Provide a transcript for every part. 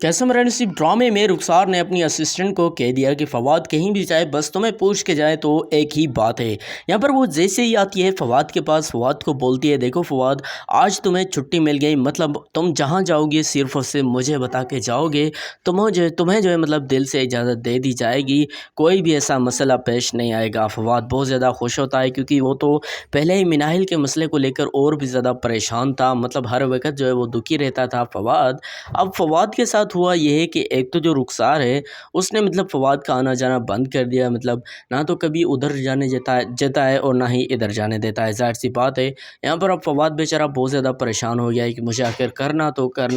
कैसम friendship ड्रामे में रुखसार ने अपनी असिस्टेंट को कह दिया कि फवाद कहीं भी जाए बस तुम्हें पूछ के जाए तो एक ही बात है। यहाँ पर वो जैसे ही आती है फवाद के पास, फवाद को बोलती है देखो फवाद, आज तुम्हें छुट्टी मिल गई, मतलब तुम जहाँ जाओगे सिर्फ और सिर्फ मुझे बता के जाओगे। तुम्हें जो है मतलब दिल से इजाज़त दे दी जाएगी, कोई भी ऐसा मसला पेश नहीं आएगा। फवाद बहुत ज़्यादा खुश होता है क्योंकि वो तो पहले ही मिनाहिल के मसले को लेकर और भी ज़्यादा परेशान था, मतलब हर वक्त जो है वो दुखी रहता था फवाद। अब फवाद के साथ हुआ ये है कि एक तो जो रुखसार है उसने मतलब फवाद का आना जाना बंद कर दिया, मतलब ना तो कभी उधर जाने देता है और ना ही इधर जाने देता है। ज़ाहिर सी बात है यहाँ पर अब फवाद बेचारा बहुत ज़्यादा परेशान हो गया है कि मुझे आखिर करना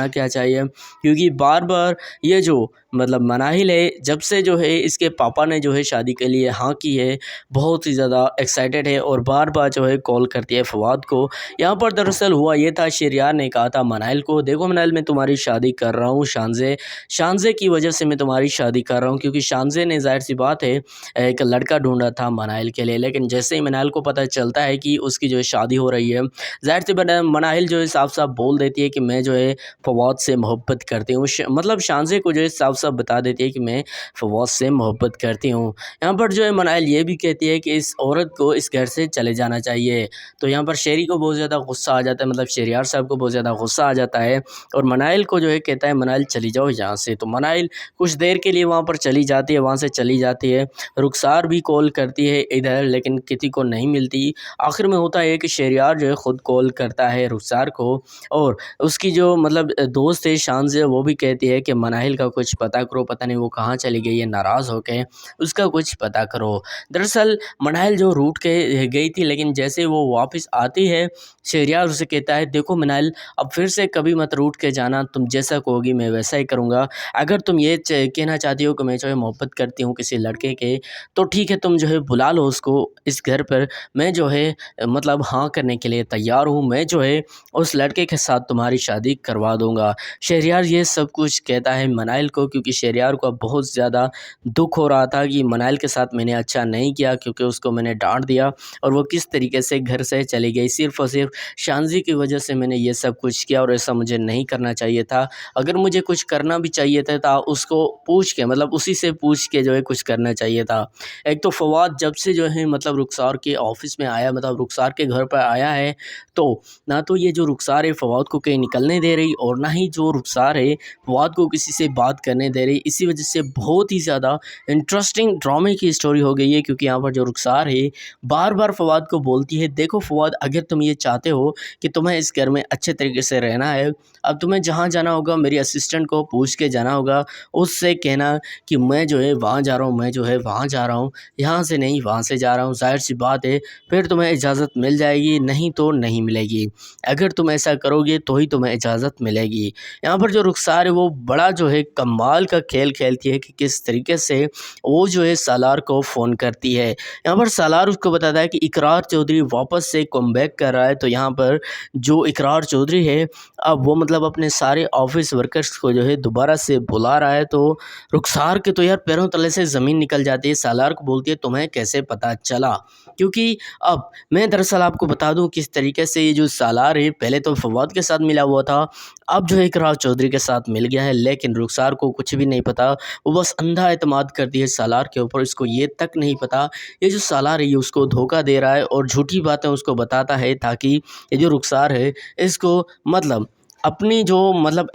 क्या चाहिए, क्योंकि बार बार ये जो मतलब मनाहिल है जब से जो है इसके पापा ने जो है शादी के लिए हाँ की है, बहुत ही ज़्यादा एक्साइटेड है और बार बार जो है कॉल करती है फवाद को। यहाँ पर दरअसल हुआ ये था, शहरियार ने कहा था मनाहिल को, देखो मनाहिल मैं तुम्हारी शादी कर रहा हूँ शानज़े शानज़े की वजह से मैं तुम्हारी शादी कर रहा हूँ, क्योंकि शानज़े ने ज़ाहिर सी बात है एक लड़का ढूंढा था मनाहिल के लिए। लेकिन जैसे ही मनाहिल को पता चलता है कि उसकी जो है शादी हो रही है, ज़ाहिर सी बात है मनाहिल जो है साफ साफ बोल देती है कि मैं जो है फवाद से मोहब्बत करती हूँ। मतलब शानज़े को जो है साफ साफ बता देती है कि मैं फवाद से मोहब्बत करती हूँ। यहाँ पर जो है मनाहिल ये भी कहती है कि इस औरत को इस घर से चले जाना चाहिए। तो यहाँ पर शेरी को बहुत ज़्यादा गुस्सा आ जाता है, मतलब शहरियार साहब को बहुत ज़्यादा गुस्सा आ जाता है और मनाहिल को जो है कहता है मनाहिल चली जाओ यहाँ से। तो मनाहिल कुछ देर के लिए वहाँ पर चली जाती है, वहाँ से चली जाती है। रुखसार भी कॉल करती है इधर, लेकिन किसी को नहीं मिलती। आखिर में होता है कि शहरियार जो है ख़ुद कॉल करता है रुखसार को और उसकी जो मतलब दोस्त है शानज़े, वो भी कहती है कि मनाहिल का कुछ पता करो, पता नहीं वो कहाँ चली गई है नाराज़ होके, उसका कुछ पता करो। दरअसल मनाहिल जो रूठ के गई थी, लेकिन जैसे वो वापस आती है शहरियार उसे कहता है देखो मनाहिल, अब फिर से कभी मत रूठ के जाना, तुम जैसा कहोगी मैं वैसा ही करूँगा। अगर तुम ये कहना चाहती हो कि मैं जो है मोहब्बत करती हूँ किसी लड़के के, तो ठीक है तुम जो है बुला लो उसको इस घर पर, मैं जो है मतलब हाँ करने के लिए तैयार हूँ, मैं जो है उस लड़के के साथ तुम्हारी शादी करवा दूँगा। शहरियार ये सब कुछ कहता है मनाहिल को, क्योंकि शहरियार को अब बहुत ज़्यादा दुख हो रहा था कि मनाहिल के साथ मैंने अच्छा नहीं किया, क्योंकि उसको मैंने डांट दिया और वो किस तरीके से घर से चली गई, सिर्फ़ और सिर्फ शानज़ी की वजह से मैंने ये सब कुछ किया और ऐसा मुझे नहीं करना चाहिए था। अगर मुझे कुछ करना भी चाहिए था उसको पूछ के, मतलब उसी से पूछ के जो है कुछ करना चाहिए था। एक तो फवाद जब से जो है मतलब रुखसार के ऑफ़िस में आया, मतलब रुखसार के घर पर आया है, तो ना तो ये जो रुखसार है फवाद को कहीं निकलने दे रही और ना ही जो रुखसार है फवाद को किसी से बात करने दे रही। इसी वजह से बहुत ही ज़्यादा इंटरेस्टिंग ड्रामे की स्टोरी हो गई है, क्योंकि यहाँ पर जो रुखसार है बार-बार फवाद को बोलती है देखो फवाद, अगर तुम ये चाहते हो कि तुम्हें इस घर में अच्छे तरीके से रहना है, अब तुम्हें जहाँ जाना होगा मेरी असिस्टेंट को पूछ के जाना होगा, उससे कहना कि मैं जो है वहाँ जा रहा हूँ, मैं जो है वहाँ जा रहा हूँ, यहाँ से नहीं वहाँ से जा रहा हूँ। ज़ाहिर-सी बात है फिर तुम्हें इजाज़त मिल जाएगी, नहीं तो नहीं मिलेगी। अगर तुम ऐसा करोगे तो ही तुम्हें इजाज़त मिलेगी। यहाँ पर जो रुखसार है वो बड़ा जो है कमाल का खेल खेलती है कि किस तरीके से वो जो है सालार को फ़ोन करती है। यहाँ पर सालार उसको बताता है कि इकरार चौधरी वापस से कमबैक कर रहा है। तो यहाँ पर जो इकरार चौधरी है अब वो मतलब अपने सारे ऑफिस वर्कर्स को जो है दोबारा से बुला रहा है। तो रुखसार के तो यार पैरों तले से ज़मीन निकल जाती है। सालार को बोलती है तुम्हें कैसे पता चला, क्योंकि अब मैं दरअसल आपको बता दूं किस तरीके से ये जो सालार है पहले तो फवाद के साथ मिला हुआ था, अब जो है इकरार चौधरी के साथ मिल गया है। लेकिन रुखसार को कुछ भी नहीं पता, वो बस अंधा एतमाद करती है सालार के ऊपर। इसको ये तक नहीं पता ये जो सालार है ये उसको धोखा दे रहा है और झूठी बातें उसको बताता है, ताकि ये जो रुखसार है इसको मतलब अपनी जो मतलब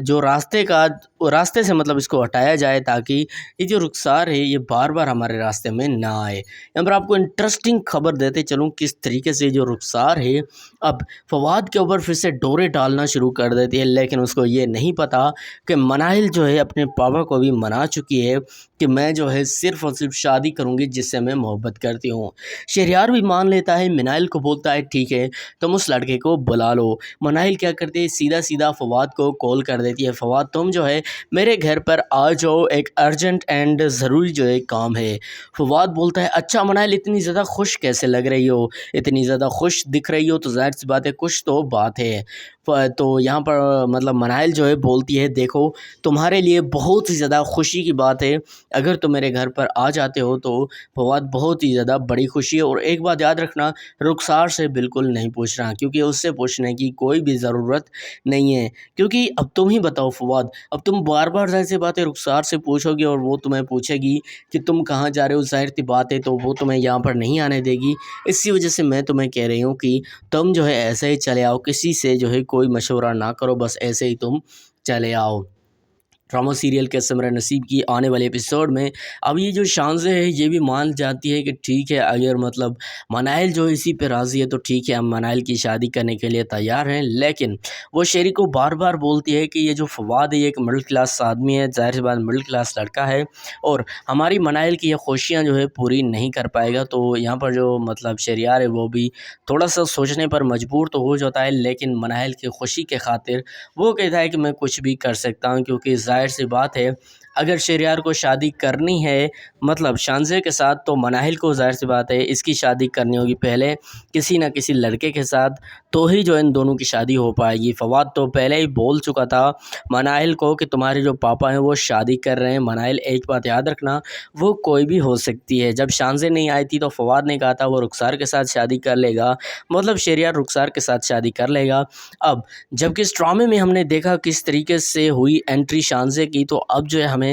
जो रास्ते से मतलब इसको हटाया जाए, ताकि ये जो रुखसार है ये बार-बार हमारे रास्ते में ना आए। यहाँ पर आपको इंटरेस्टिंग खबर देते चलूँ किस तरीके से जो रुखसार है अब फवाद के ऊपर फिर से डोरे डालना शुरू कर देती है। लेकिन उसको ये नहीं पता कि मनाहिल जो है अपने पापा को भी मना चुकी है कि मैं जो है सिर्फ़ और सिर्फ शादी करूँगी जिससे मैं मोहब्बत करती हूँ। शहरियार भी मान लेता है, मनाहिल को बोलता है ठीक है तुम उस लड़के को बुला लो। मनाहिल क्या करती है सीधा फवाद को कॉल कर देती है, फवाद तुम जो है मेरे घर पर आ जाओ, एक अर्जेंट एंड ज़रूरी जो है काम है। फवाद बोलता है अच्छा मनाहिल इतनी ज़्यादा खुश कैसे लग रही हो, इतनी ज़्यादा खुश दिख रही हो, तो ज़ाहिर सी बात है कुछ तो बात है। तो यहाँ पर मतलब मनाहिल जो है बोलती है देखो तुम्हारे लिए बहुत ही ज़्यादा खुशी की बात है, अगर तुम मेरे घर पर आ जाते हो तो फवाद बहुत ही ज़्यादा बड़ी खुशी है। और एक बात याद रखना, रुखसार से बिल्कुल नहीं पूछना, क्योंकि उससे पूछने की कोई भी ज़रूरत नहीं है। क्योंकि अब तुम ही बताओ फवाद, अब तुम बार बार ज़ाहिर सी बात है रुखसार से पूछोगे और वो तुम्हें पूछेगी कि तुम कहाँ जा रहे हो, ज़ाहिर सी बात है तो वो तुम्हें यहाँ पर नहीं आने देगी। इसी वजह से मैं तुम्हें कह रही हूँ कि तुम जो है ऐसे ही चले आओ, किसी से जो है कोई मशवरा ना करो, बस ऐसे ही तुम चले आओ। ड्रामा सीरियल कैसे मेरा नसीब की आने वाले एपिसोड में अब ये जो शानज़े है ये भी मान जाती है कि ठीक है, अगर मतलब मनाइल जो इसी पे राज़ी है तो ठीक है, हम मनाइल की शादी करने के लिए तैयार हैं। लेकिन वो शेरी को बार बार बोलती है कि ये जो फवाद है ये एक मिडिल क्लास आदमी है, ज़ाहिर सी बात मिडिल क्लास लड़का है और हमारी मनाइल की ये खुशियाँ जो है पूरी नहीं कर पाएगा। तो यहाँ पर जो मतलब शहरियार है वो भी थोड़ा सा सोचने पर मजबूर तो हो जाता है, लेकिन मनाइल की खुशी के खातिर वो कहता है कि मैं कुछ भी कर सकता हूँ। क्योंकि ज़ाहिर सी बात है अगर शहरियार को शादी करनी है मतलब शानज़े के साथ, तो मनाहिल को ज़ाहिर सी बात है इसकी शादी करनी होगी पहले किसी न किसी लड़के के साथ, तो ही जो इन दोनों की शादी हो पाएगी। फवाद तो पहले ही बोल चुका था मनाहिल को कि तुम्हारे जो पापा हैं वो शादी कर रहे हैं। मनाहिल एक बात याद रखना, वो कोई भी हो सकती है। जब शानज़े नहीं आई थी तो फवाद ने कहा था वो रुखसार के साथ शादी कर लेगा, मतलब शहरियार रुखसार के साथ शादी कर लेगा। अब जबकि इस ड्रामे में हमने देखा किस तरीके से हुई एंट्री शानज़े की, तो अब जो है हमें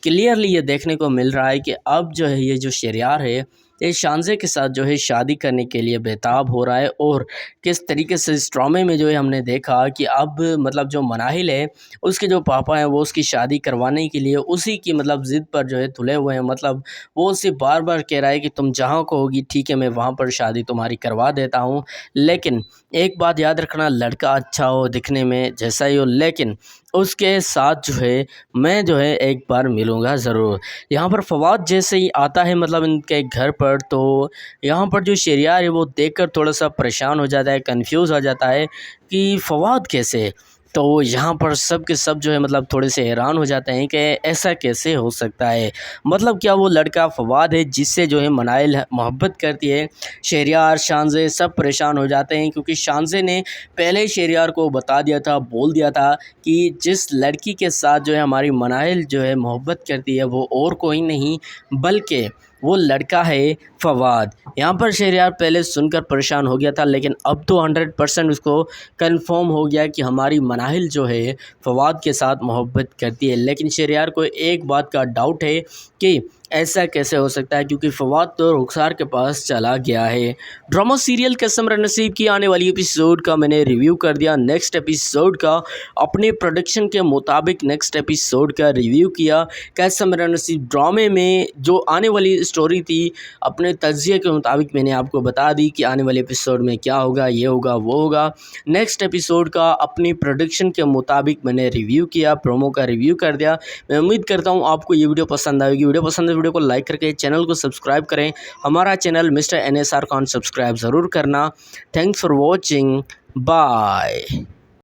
क्लियरली ये देखने को मिल रहा है कि अब जो है ये जो शहरियार है ये शानज़े के साथ जो है शादी करने के लिए बेताब हो रहा है। और किस तरीके से इस ड्रामे में जो है हमने देखा कि अब मतलब जो मनाहिल है उसके जो पापा हैं वो उसकी शादी करवाने के लिए उसी की मतलब ज़िद पर जो है तुले हुए हैं। मतलब वो उससे बार बार कह रहा है कि तुम जहाँ कहोगी ठीक है, मैं वहाँ पर शादी तुम्हारी करवा देता हूँ। लेकिन एक बात याद रखना, लड़का अच्छा हो दिखने में जैसा ही हो, लेकिन उसके साथ जो है मैं जो है एक बार मिलूँगा ज़रूर। यहाँ पर फवाद जैसे ही आता है मतलब इनके घर पर, तो यहाँ पर जो शहरियार है वो देखकर थोड़ा सा परेशान हो जाता है, कंफ्यूज हो जाता है कि फवाद कैसे। तो यहाँ पर सब के सब जो है मतलब थोड़े से हैरान हो जाते हैं कि ऐसा कैसे हो सकता है, मतलब क्या वो लड़का फवाद है जिससे जो है मनाइल मोहब्बत करती है। शहरियार शानज़े सब परेशान हो जाते हैं क्योंकि शानज़े ने पहले ही शहरियार को बता दिया था, बोल दिया था कि जिस लड़की के साथ जो है हमारी मनाइल जो है मोहब्बत करती है वो और कोई नहीं बल्कि वो लड़का है फवाद। यहाँ पर शहरियार पहले सुनकर परेशान हो गया था, लेकिन अब तो 100% उसको कंफर्म हो गया कि हमारी मनाहिल जो है फवाद के साथ मोहब्बत करती है। लेकिन शहरियार को एक बात का डाउट है कि ऐसा कैसे हो सकता है, क्योंकि फवाद तो रुखसार के पास चला गया है। ड्रामा सीरियल कैसे मेरा नसीब की आने वाली एपिसोड का मैंने रिव्यू कर दिया, नेक्स्ट एपिसोड का अपने प्रोडक्शन के मुताबिक नेक्स्ट एपिसोड का रिव्यू किया। कैसा मेरा नसीब ड्रामे में जो आने वाली स्टोरी थी अपने तज्ज़िये के मुताबिक मैंने आपको बता दी कि आने वाले एपिसोड में क्या होगा, ये होगा वो होगा। नेक्स्ट एपिसोड का अपनी प्रोडक्शन के मुताबिक मैंने रिव्यू किया, प्रोमो का रिव्यू कर दिया। मैं उम्मीद करता हूँ आपको ये वीडियो पसंद आएगी। वीडियो पसंद है वीडियो को लाइक करके चैनल को सब्सक्राइब करें। हमारा channel mister NSR Khan subscribe ज़रूर करना। Thanks for watching, bye.